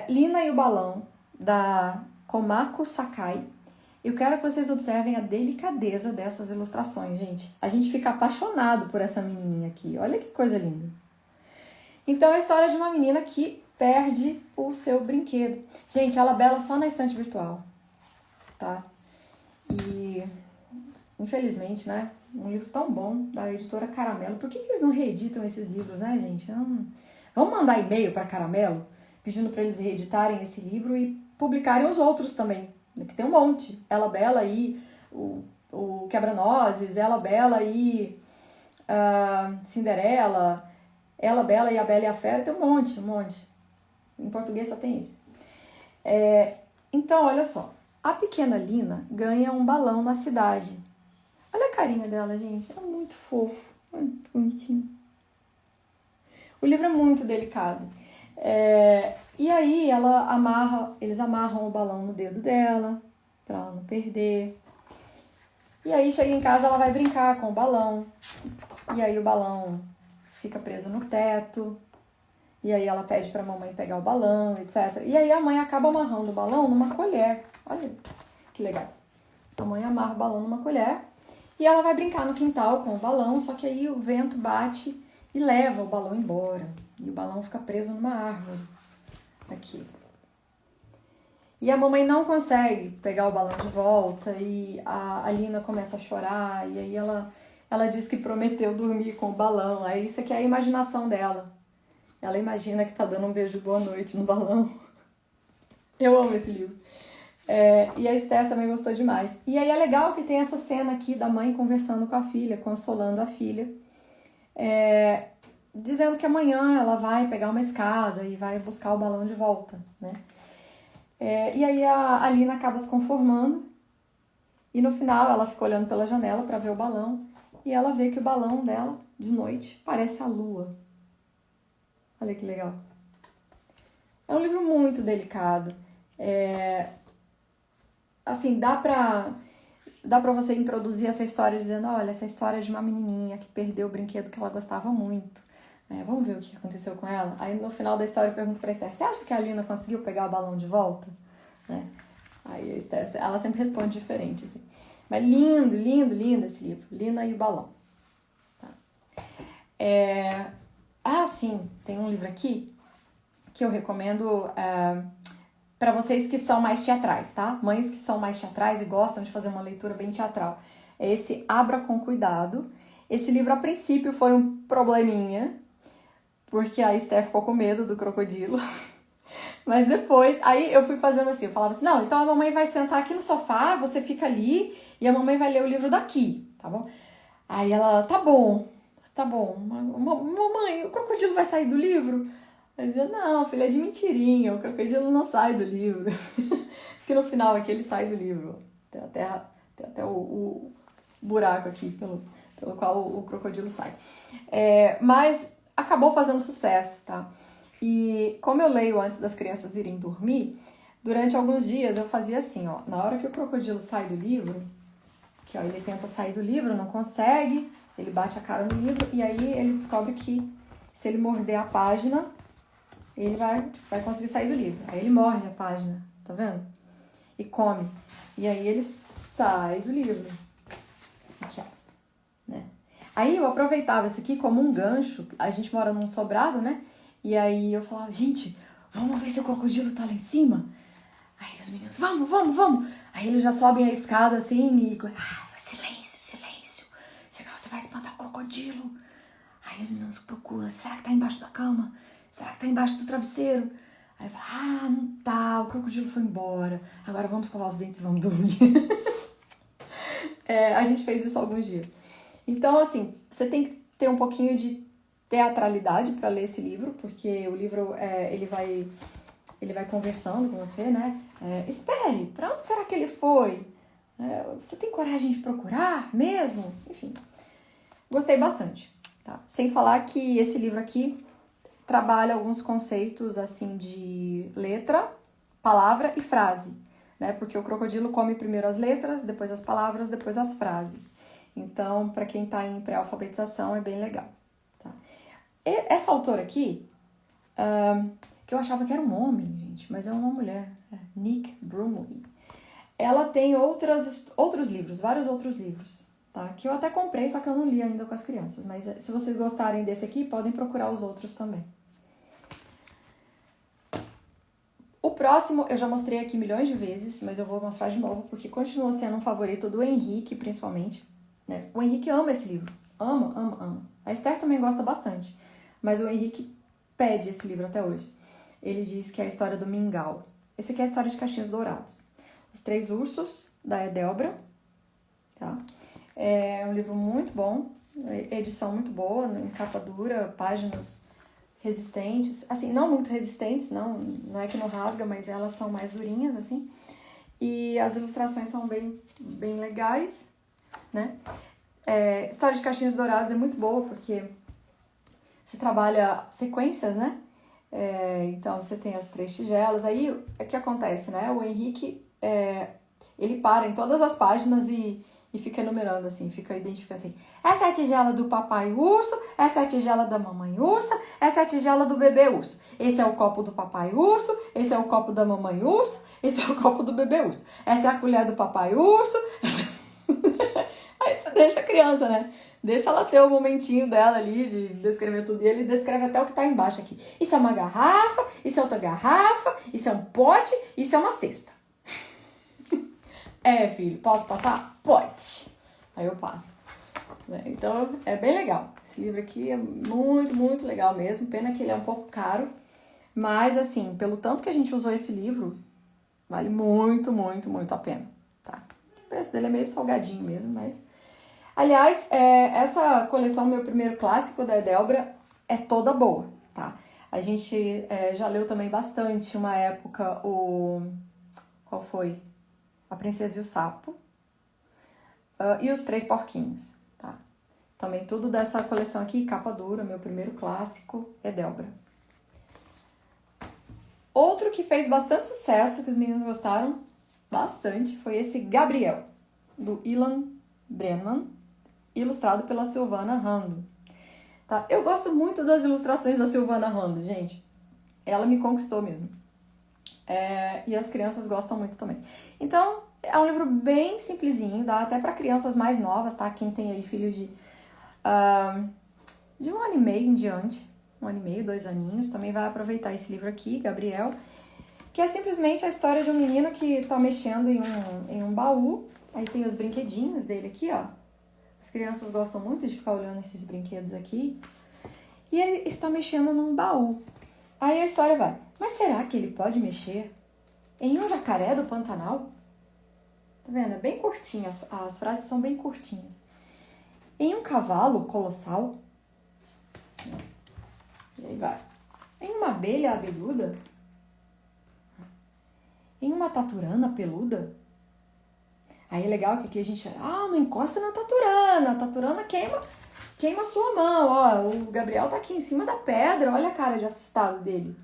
Speaker 1: Lina e o Balão, da Komako Sakai. Eu quero que vocês observem a delicadeza dessas ilustrações, gente. A gente fica apaixonado por essa menininha aqui. Olha que coisa linda. Então, é a história de uma menina que perde o seu brinquedo. Gente, Ela Bela só na estante virtual, tá? E, infelizmente, né? Um livro tão bom da editora Caramelo. Por que eles não reeditam esses livros, né, gente? Vamos mandar e-mail para Caramelo pedindo para eles reeditarem esse livro e publicarem os outros também, que tem um monte. Ela Bela e o Quebra-Nozes, Ela Bela e Cinderela, Ela Bela e a Bela e a Fera, tem um monte. Em português só tem esse. Então, olha só. A pequena Lina ganha um balão na cidade. Olha a carinha dela, gente. É muito fofo. Muito bonitinho. O livro é muito delicado. E aí eles amarram o balão no dedo dela pra ela não perder. E aí chega em casa, ela vai brincar com o balão. E aí o balão fica preso no teto. E aí ela pede pra mamãe pegar o balão, etc. E aí a mãe acaba amarrando o balão numa colher. Olha que legal. A mãe amarra o balão numa colher. E ela vai brincar no quintal com o balão, só que aí o vento bate e leva o balão embora. E o balão fica preso numa árvore. Aqui. E a mamãe não consegue pegar o balão de volta. E a Lina começa a chorar. E aí ela diz que prometeu dormir com o balão. Aí isso aqui é a imaginação dela. Ela imagina que tá dando um beijo de boa noite no balão. Eu amo esse livro. E a Esther também gostou demais. E aí é legal que tem essa cena aqui da mãe conversando com a filha, consolando a filha. Dizendo que amanhã ela vai pegar uma escada e vai buscar o balão de volta, né? E aí a Lina acaba se conformando. E no final ela fica olhando pela janela para ver o balão. E ela vê que o balão dela, de noite, parece a lua. Olha que legal. É um livro muito delicado. Assim, dá pra você introduzir essa história dizendo, olha, essa história é de uma menininha que perdeu o brinquedo que ela gostava muito. Vamos ver o que aconteceu com ela? Aí no final da história eu pergunto pra Esther, você acha que a Lina conseguiu pegar o balão de volta? Aí a Esther, ela sempre responde diferente, assim. Mas lindo, lindo, lindo esse livro. Lina e o Balão. Tá. Sim, tem um livro aqui que eu recomendo para vocês que são mais teatrais, tá? Mães que são mais teatrais e gostam de fazer uma leitura bem teatral. É esse Abra com Cuidado. Esse livro, a princípio, foi um probleminha, porque a Esther ficou com medo do crocodilo. Mas depois, aí eu fui fazendo assim, eu falava assim, não, então a mamãe vai sentar aqui no sofá, você fica ali e a mamãe vai ler o livro daqui, tá bom? Aí ela, tá bom, mamãe, o crocodilo vai sair do livro? Eu dizia, não, filha, é de mentirinha, o crocodilo não sai do livro. que no final aqui ele sai do livro. Tem até o buraco aqui pelo qual o crocodilo sai. Mas acabou fazendo sucesso, tá? E como eu leio antes das crianças irem dormir, durante alguns dias eu fazia assim, ó. Na hora que o crocodilo sai do livro, que ó, ele tenta sair do livro, não consegue, ele bate a cara no livro e aí ele descobre que se ele morder a página, ele vai conseguir sair do livro. Aí ele morde a página, tá vendo? E come. E aí ele sai do livro. Aqui, ó. Né? Aí eu aproveitava isso aqui como um gancho. A gente mora num sobrado, né? E aí eu falava, gente, vamos ver se o crocodilo tá lá em cima? Aí os meninos, vamos. Aí eles já sobem a escada assim e... silêncio. Senão você vai espantar o crocodilo. Aí os meninos procuram, será que tá embaixo da cama? Será que tá embaixo do travesseiro? Aí eu falo, não tá, o crocodilo foi embora. Agora vamos escovar os dentes e vamos dormir. A gente fez isso alguns dias. Então, assim, você tem que ter um pouquinho de teatralidade para ler esse livro, porque o livro, ele vai conversando com você, né? Espere, para onde será que ele foi? Você tem coragem de procurar mesmo? Enfim, gostei bastante. Tá? Sem falar que esse livro aqui trabalha alguns conceitos assim de letra, palavra e frase, né? Porque o crocodilo come primeiro as letras, depois as palavras, depois as frases. Então, para quem está em pré-alfabetização, é bem legal. Tá? Essa autora aqui, que eu achava que era um homem, gente, mas é uma mulher, Nick Brumley. Ela tem outros livros, vários outros livros. Tá? Que eu até comprei, só que eu não li ainda com as crianças. Mas se vocês gostarem desse aqui, podem procurar os outros também. O próximo eu já mostrei aqui milhões de vezes, mas eu vou mostrar de novo, porque continua sendo um favorito do Henrique, principalmente. Né? O Henrique ama esse livro. Ama. A Esther também gosta bastante. Mas o Henrique pede esse livro até hoje. Ele diz que é a história do Mingau. Esse aqui é a história de Caixinhos Dourados. Os Três Ursos, da Edelbra. Tá? É um livro muito bom, edição muito boa, em capa dura, páginas resistentes, assim, não muito resistentes, não é que não rasga, mas elas são mais durinhas, assim, e as ilustrações são bem legais, né? História de Caixinhos Dourados é muito boa, porque você trabalha sequências, né? Então, você tem as 3 tigelas, aí, o que acontece, né? O Henrique, ele para em todas as páginas e fica enumerando assim, fica identificando assim. Essa é a tigela do papai urso, essa é a tigela da mamãe ursa, essa é a tigela do bebê urso. Esse é o copo do papai urso, esse é o copo da mamãe ursa, esse é o copo do bebê urso. Essa é a colher do papai urso. Aí você deixa a criança, né? Deixa ela ter o momentinho dela ali de descrever tudo. E ele descreve até o que tá embaixo aqui. Isso é uma garrafa, isso é outra garrafa, isso é um pote, isso é uma cesta. Filho, posso passar? Pode. Aí eu passo. Então, é bem legal. Esse livro aqui é muito, muito legal mesmo. Pena que ele é um pouco caro. Mas, assim, pelo tanto que a gente usou esse livro, vale muito, muito, muito a pena. Tá? O preço dele é meio salgadinho mesmo, mas... Aliás, essa coleção, meu primeiro clássico da Edelbra, é toda boa, tá? A gente já leu também bastante, uma época, qual foi? A Princesa e o Sapo, e Os Três Porquinhos, tá? Também tudo dessa coleção aqui, capa dura, meu primeiro clássico, Edelbra. Outro que fez bastante sucesso, que os meninos gostaram bastante, foi esse Gabriel, do Ilan Brennan, ilustrado pela Silvana Rando. Tá? Eu gosto muito das ilustrações da Silvana Rando, gente. Ela me conquistou mesmo. E as crianças gostam muito também. Então, é um livro bem simplesinho, dá até para crianças mais novas, tá? Quem tem aí filho de 1 ano e meio em diante, 1 ano e meio, 2 aninhos, também vai aproveitar esse livro aqui, Gabriel, que é simplesmente a história de um menino que tá mexendo em um baú. Aí tem os brinquedinhos dele aqui, ó. As crianças gostam muito de ficar olhando esses brinquedos aqui. E ele está mexendo num baú. Aí a história vai, mas será que ele pode mexer em um jacaré do Pantanal? Tá vendo? É bem curtinha, as frases são bem curtinhas. Em um cavalo colossal? E aí vai. Em uma abelha abelhuda? em uma taturana peluda? Aí é legal que aqui a gente, não encosta na taturana, a taturana queima a sua mão, ó, o Gabriel tá aqui em cima da pedra, olha a cara de assustado dele.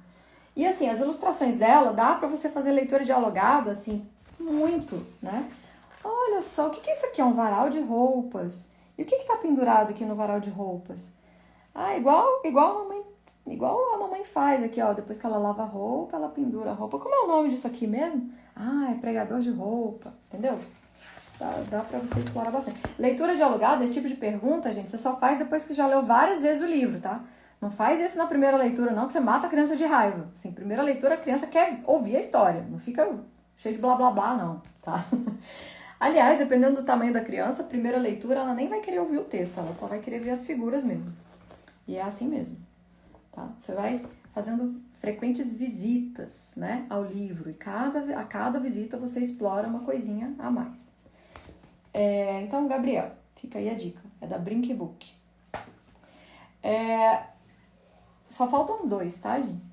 Speaker 1: E assim, as ilustrações dela, dá pra você fazer leitura dialogada, assim, muito, né? Olha só, o que é isso aqui? É um varal de roupas. E o que tá pendurado aqui no varal de roupas? Igual a mamãe faz aqui, ó, depois que ela lava a roupa, ela pendura a roupa. Como é o nome disso aqui mesmo? É pregador de roupa, entendeu? Dá pra você explorar bastante. Leitura dialogada, esse tipo de pergunta, gente, você só faz depois que já leu várias vezes o livro, tá? Não faz isso na primeira leitura, não, que você mata a criança de raiva. Assim, primeira leitura, a criança quer ouvir a história. Não fica cheio de blá, blá, blá, não, tá? Aliás, dependendo do tamanho da criança, a primeira leitura, ela nem vai querer ouvir o texto, ela só vai querer ver as figuras mesmo. E é assim mesmo, tá? Você vai fazendo frequentes visitas, né, ao livro. E a cada visita você explora uma coisinha a mais. Então, Gabriel, fica aí a dica. É da Brink Book. Só faltam 2, tá, gente?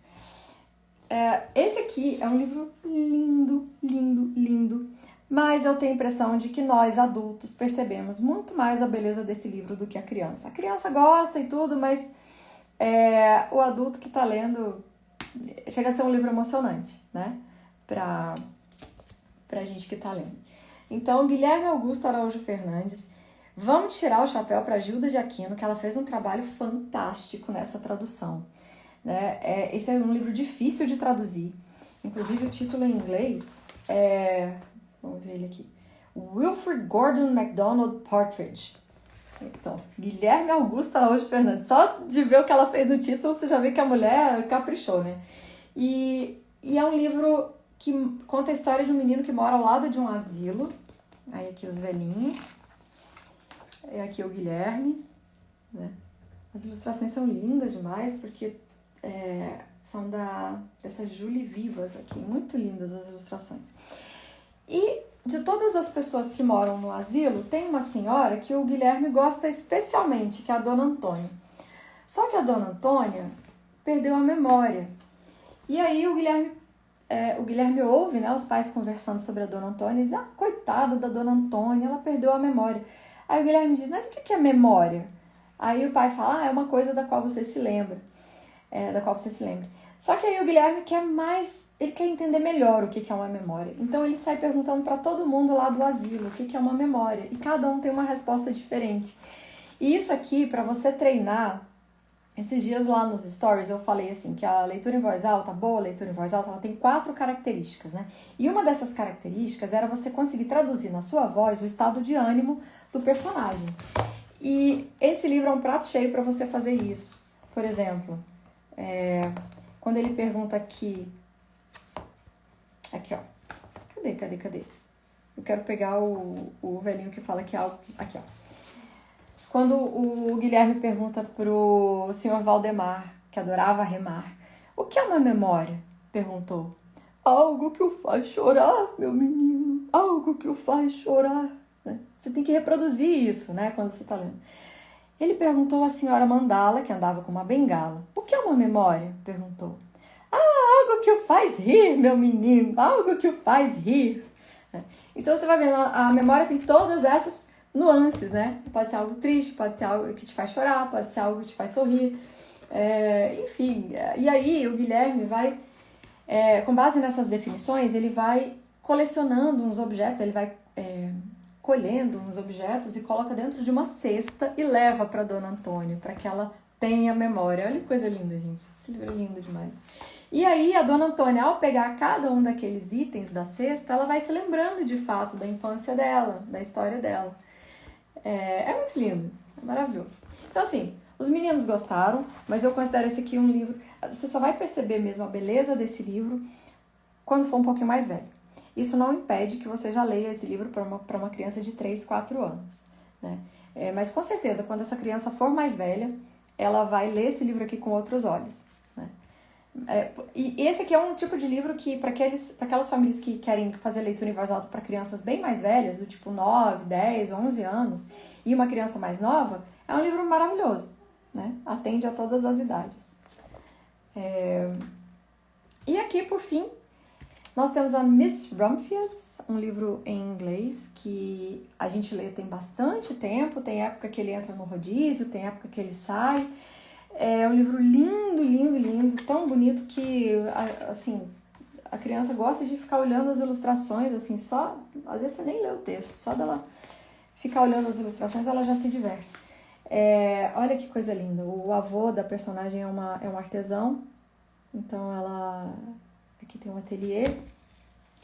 Speaker 1: Esse aqui é um livro lindo, lindo, lindo. Mas eu tenho a impressão de que nós, adultos, percebemos muito mais a beleza desse livro do que a criança. A criança gosta e tudo, mas o adulto que tá lendo chega a ser um livro emocionante, né? Pra gente que tá lendo. Então, Guilherme Augusto Araújo Fernandes, vamos tirar o chapéu para Gilda de Aquino, que ela fez um trabalho fantástico nessa tradução. Né? Esse é um livro difícil de traduzir. Inclusive, o título em inglês vamos ver ele aqui. Wilfred Gordon MacDonald Partridge. Então, Guilherme Augusto Araújo Fernandes. Só de ver o que ela fez no título, você já vê que a mulher caprichou, né? E é um livro que conta a história de um menino que mora ao lado de um asilo. Aí aqui os velhinhos. Aqui o Guilherme. Né? As ilustrações são lindas demais, porque são dessa Julie Vivas aqui. Muito lindas as ilustrações. E de todas as pessoas que moram no asilo, tem uma senhora que o Guilherme gosta especialmente, que é a Dona Antônia. Só que a Dona Antônia perdeu a memória. E aí o Guilherme ouve, né, os pais conversando sobre a Dona Antônia e diz, coitada da Dona Antônia, ela perdeu a memória. Aí o Guilherme diz, mas o que é memória? Aí o pai fala, é uma coisa da qual você se lembra. Só que aí o Guilherme ele quer entender melhor o que é uma memória. Então ele sai perguntando para todo mundo lá do asilo o que é uma memória. E cada um tem uma resposta diferente. E isso aqui, para você treinar, esses dias lá nos stories eu falei assim, que a leitura em voz alta, a boa leitura em voz alta, ela tem 4 características, né? E uma dessas características era você conseguir traduzir na sua voz o estado de ânimo do personagem. E esse livro é um prato cheio para você fazer isso. Por exemplo, quando ele pergunta aqui, ó, cadê? Eu quero pegar o velhinho que fala que é algo, aqui, ó. Quando o Guilherme pergunta pro senhor Valdemar, que adorava remar, o que é uma memória? Perguntou. Algo que o faz chorar, meu menino, algo que o faz chorar. Né? Você tem que reproduzir isso, né, quando você está lendo. Ele perguntou à senhora Mandala, que andava com uma bengala. O que é uma memória? Perguntou. Algo que o faz rir, meu menino, algo que o faz rir. Então você vai vendo, a memória tem todas essas nuances, né? Pode ser algo triste, pode ser algo que te faz chorar, pode ser algo que te faz sorrir. Enfim, e aí o Guilherme vai, com base nessas definições, ele vai colecionando uns objetos, ele vai colhendo uns objetos e coloca dentro de uma cesta e leva para Dona Antônia, para que ela tenha memória. Olha que coisa linda, gente. Esse livro é lindo demais. E aí a Dona Antônia, ao pegar cada um daqueles itens da cesta, ela vai se lembrando de fato da infância dela, da história dela. É muito lindo, é maravilhoso. Então assim, os meninos gostaram, mas eu considero esse aqui um livro... Você só vai perceber mesmo a beleza desse livro quando for um pouquinho mais velho. Isso não impede que você já leia esse livro para uma criança de 3, 4 anos. Né? Mas com certeza, quando essa criança for mais velha, ela vai ler esse livro aqui com outros olhos. Né? E esse aqui é um tipo de livro que, para aquelas famílias que querem fazer leitura em voz alta para crianças bem mais velhas, do tipo 9, 10, 11 anos, e uma criança mais nova, é um livro maravilhoso. Né? Atende a todas as idades. E aqui, por fim, Nós temos a Miss Rumphius, um livro em inglês que a gente lê tem bastante tempo, tem época que ele entra no rodízio, tem época que ele sai. É um livro lindo, lindo, lindo, tão bonito que, assim, a criança gosta de ficar olhando as ilustrações, assim, só, às vezes você nem lê o texto, só dela ficar olhando as ilustrações ela já se diverte. Olha que coisa linda, o avô da personagem é um artesão, então aqui tem um ateliê.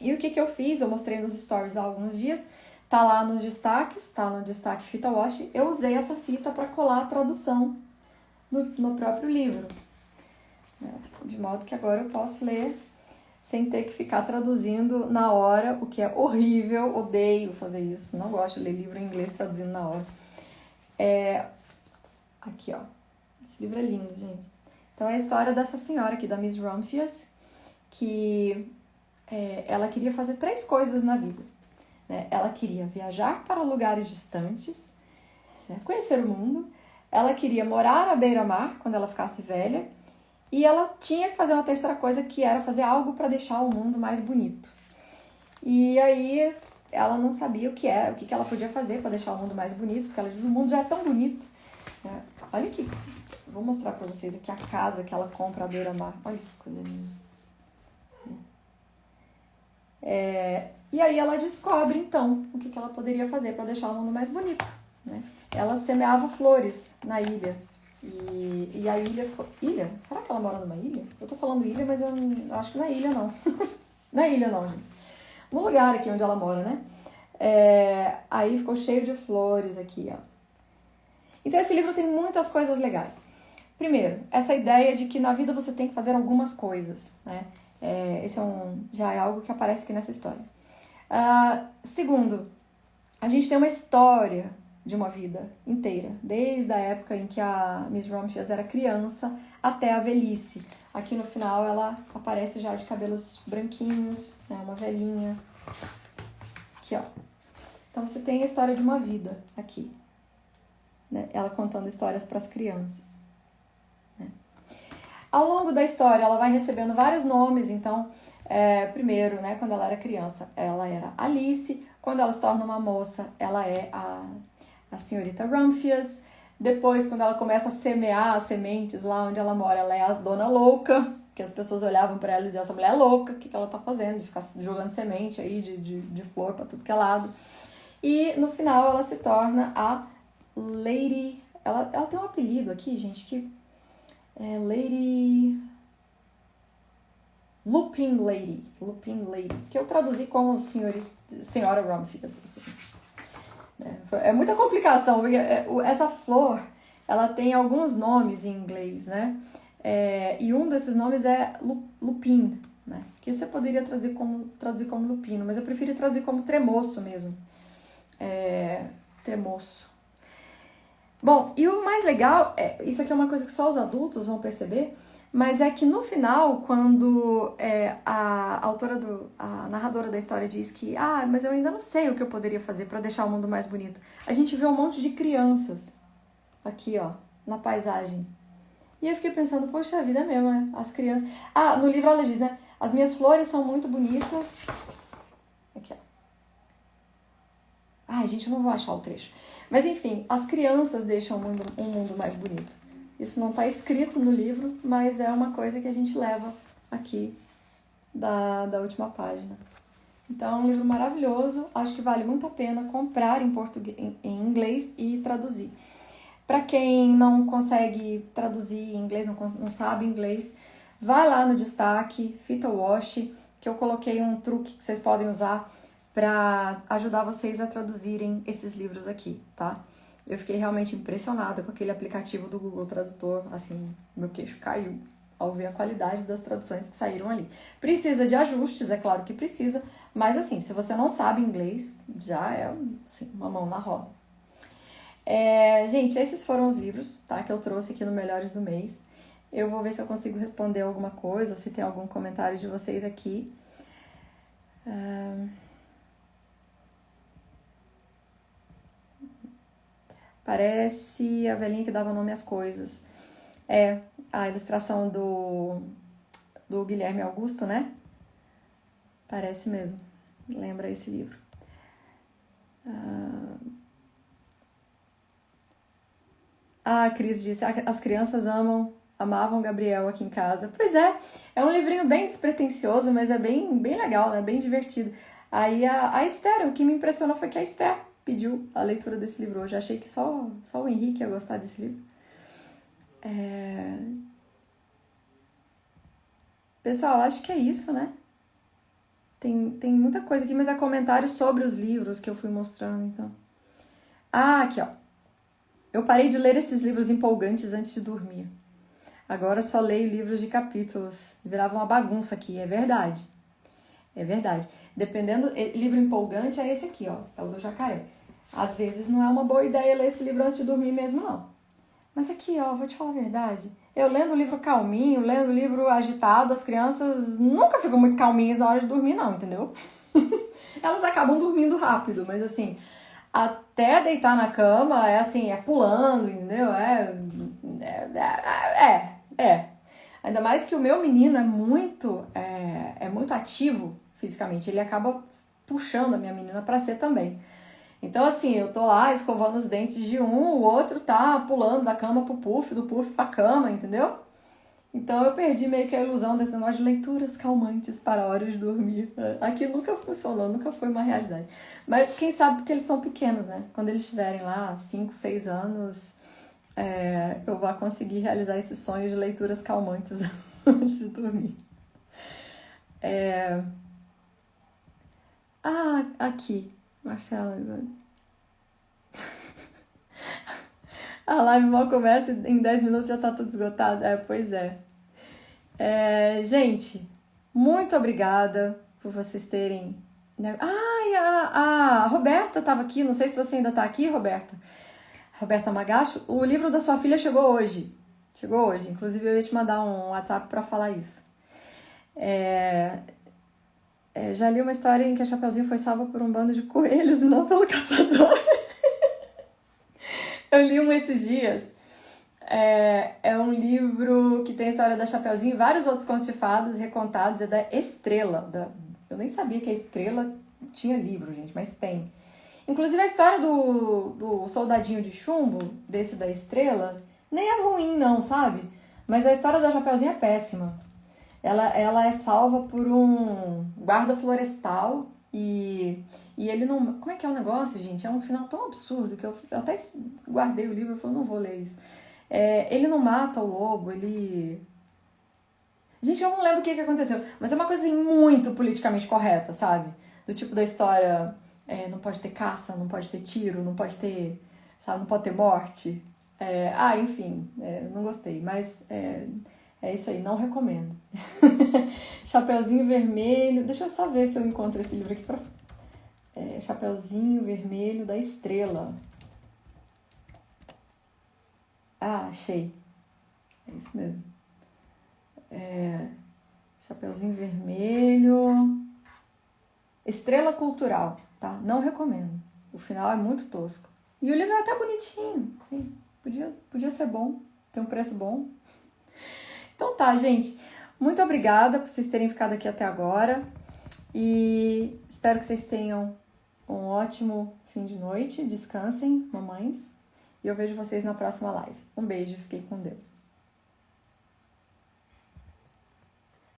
Speaker 1: E o que eu fiz? Eu mostrei nos stories há alguns dias, tá lá nos destaques, tá no destaque fita washi, eu usei essa fita para colar a tradução no próprio livro, né? De modo que agora eu posso ler sem ter que ficar traduzindo na hora, o que é horrível, odeio fazer isso, não gosto de ler livro em inglês traduzindo na hora. Aqui, ó, esse livro é lindo, gente. Então é a história dessa senhora aqui, da Miss Rumphius, que ela queria fazer 3 coisas na vida, né? Ela queria viajar para lugares distantes, né? Conhecer o mundo, ela queria morar à beira-mar quando ela ficasse velha, e ela tinha que fazer uma terceira coisa, que era fazer algo para deixar o mundo mais bonito. E aí ela não sabia o que ela podia fazer para deixar o mundo mais bonito, porque ela diz, o mundo já é tão bonito, né? Olha aqui, vou mostrar para vocês aqui a casa que ela compra à beira-mar. Olha que coisa linda. E aí ela descobre, então, o que ela poderia fazer para deixar o mundo mais bonito, né? Ela semeava flores na ilha. E a ilha ficou... Ilha? Será que ela mora numa ilha? Eu tô falando ilha, mas eu acho que não é ilha, não. Não é ilha, não, gente. No lugar aqui onde ela mora, né? Aí ficou cheio de flores aqui, ó. Então esse livro tem muitas coisas legais. Primeiro, essa ideia de que na vida você tem que fazer algumas coisas, né? Esse já é algo que aparece aqui nessa história. Segundo, a gente tem uma história de uma vida inteira, desde a época em que a Miss Rumphius era criança até a velhice. Aqui no final ela aparece já de cabelos branquinhos, né? Uma velhinha. Aqui, ó. Então você tem a história de uma vida aqui, né? Ela contando histórias para as crianças. Ao longo da história, ela vai recebendo vários nomes, então, primeiro, né, quando ela era criança, ela era Alice, quando ela se torna uma moça, ela é a senhorita Rumphius, depois, quando ela começa a semear as sementes lá onde ela mora, ela é a dona louca, que as pessoas olhavam para ela e diziam, essa mulher é louca, o que ela tá fazendo, de ficar jogando semente aí de flor para tudo que é lado. E, no final, ela se torna a Lady... Ela tem um apelido aqui, gente, que... Lupin Lady, que eu traduzi como senhora Rumphius. Assim. É muita complicação, porque essa flor, ela tem alguns nomes em inglês, né? E um desses nomes é lupin, né? Que você poderia traduzir como lupino, mas eu prefiro traduzir como tremoço mesmo. Tremoço. Bom, e o mais legal, isso aqui é uma coisa que só os adultos vão perceber, mas é que no final, quando a narradora da história diz que, mas eu ainda não sei o que eu poderia fazer para deixar o mundo mais bonito, a gente vê um monte de crianças aqui, ó, na paisagem. E eu fiquei pensando, poxa vida mesmo, as crianças... no livro ela diz, né, as minhas flores são muito bonitas. Aqui, ó. Gente, eu não vou achar o trecho. Mas enfim, as crianças deixam um mundo mais bonito. Isso não está escrito no livro, mas é uma coisa que a gente leva aqui da última página. Então é um livro maravilhoso, acho que vale muito a pena comprar em inglês e traduzir. Para quem não consegue traduzir em inglês, não sabe inglês, vai lá no destaque, fita washi, que eu coloquei um truque que vocês podem usar para ajudar vocês a traduzirem esses livros aqui, tá? Eu fiquei realmente impressionada com aquele aplicativo do Google Tradutor, assim, meu queixo caiu ao ver a qualidade das traduções que saíram ali. Precisa de ajustes, é claro que precisa, mas assim, se você não sabe inglês, já é assim, uma mão na roda. Gente, esses foram os livros, tá, que eu trouxe aqui no Melhores do Mês. Eu vou ver se eu consigo responder alguma coisa, ou se tem algum comentário de vocês aqui. Parece a velhinha que dava nome às coisas. A ilustração do Guilherme Augusto, né? Parece mesmo. Lembra esse livro. A Cris disse, as crianças amavam Gabriel aqui em casa. Pois é um livrinho bem despretensioso, mas é bem legal, né? Bem divertido. Aí a Esther, o que me impressionou foi que a Esther pediu a leitura desse livro hoje. Achei que só o Henrique ia gostar desse livro. Pessoal, acho que é isso, né? Tem muita coisa aqui, mas é comentário sobre os livros que eu fui mostrando, então. Aqui, ó. Eu parei de ler esses livros empolgantes antes de dormir. Agora só leio livros de capítulos. Virava uma bagunça aqui, é verdade. É verdade. Dependendo, livro empolgante é esse aqui, ó. É o do Jacaré. Às vezes não é uma boa ideia ler esse livro antes de dormir mesmo, não. Mas aqui, ó, vou te falar a verdade. Eu lendo o livro calminho, lendo o livro agitado, as crianças nunca ficam muito calminhas na hora de dormir, não, entendeu? Elas acabam dormindo rápido, mas assim, até deitar na cama é assim, é pulando, entendeu? Ainda mais que o meu menino é muito ativo fisicamente, ele acaba puxando a minha menina pra ser também. Então, assim, eu tô lá escovando os dentes de um, o outro tá pulando da cama pro puff, do puff pra cama, entendeu? Então eu perdi meio que a ilusão desse negócio de leituras calmantes para a hora de dormir. Aqui nunca funcionou, nunca foi uma realidade. Mas quem sabe porque eles são pequenos, né? Quando eles estiverem lá, 5, 6 anos, eu vou conseguir realizar esse sonho de leituras calmantes antes de dormir. Aqui, Marcela. A live mal começa e em 10 minutos já tá tudo esgotado. Pois é. Gente, muito obrigada por vocês terem... a Roberta tava aqui, não sei se você ainda tá aqui, Roberta. Roberta Magacho, o livro da sua filha chegou hoje. Inclusive eu ia te mandar um WhatsApp pra falar isso. Já li uma história em que a Chapeuzinho foi salva por um bando de coelhos e não pelo caçador. Eu li um esses dias. É um livro que tem a história da Chapeuzinho e vários outros contos de fadas recontados. É da Estrela. Eu nem sabia que a Estrela tinha livro, gente, mas tem. Inclusive a história do soldadinho de chumbo, desse da Estrela, nem é ruim não, sabe? Mas a história da Chapeuzinho é péssima. Ela é salva por um guarda florestal e ele não... Como é que é o negócio, gente? É um final tão absurdo que eu até guardei o livro e falei, não vou ler isso. Ele não mata o lobo, ele... Gente, eu não lembro o que aconteceu, mas é uma coisa assim, muito politicamente correta, sabe? Do tipo da história, não pode ter caça, não pode ter tiro, não pode ter, sabe, não pode ter morte. Enfim, não gostei, mas é isso aí, não recomendo. Chapeuzinho Vermelho, deixa eu só ver se eu encontro esse livro aqui pra... Chapeuzinho Vermelho da Estrela. Achei. É isso mesmo. Chapeuzinho Vermelho. Estrela Cultural, tá? Não recomendo. O final é muito tosco. E o livro é até bonitinho, assim. Podia ser bom, ter um preço bom. Então tá, gente. Muito obrigada por vocês terem ficado aqui até agora. E espero que vocês tenham um ótimo fim de noite. Descansem, mamães. E eu vejo vocês na próxima live. Um beijo, fiquem com Deus.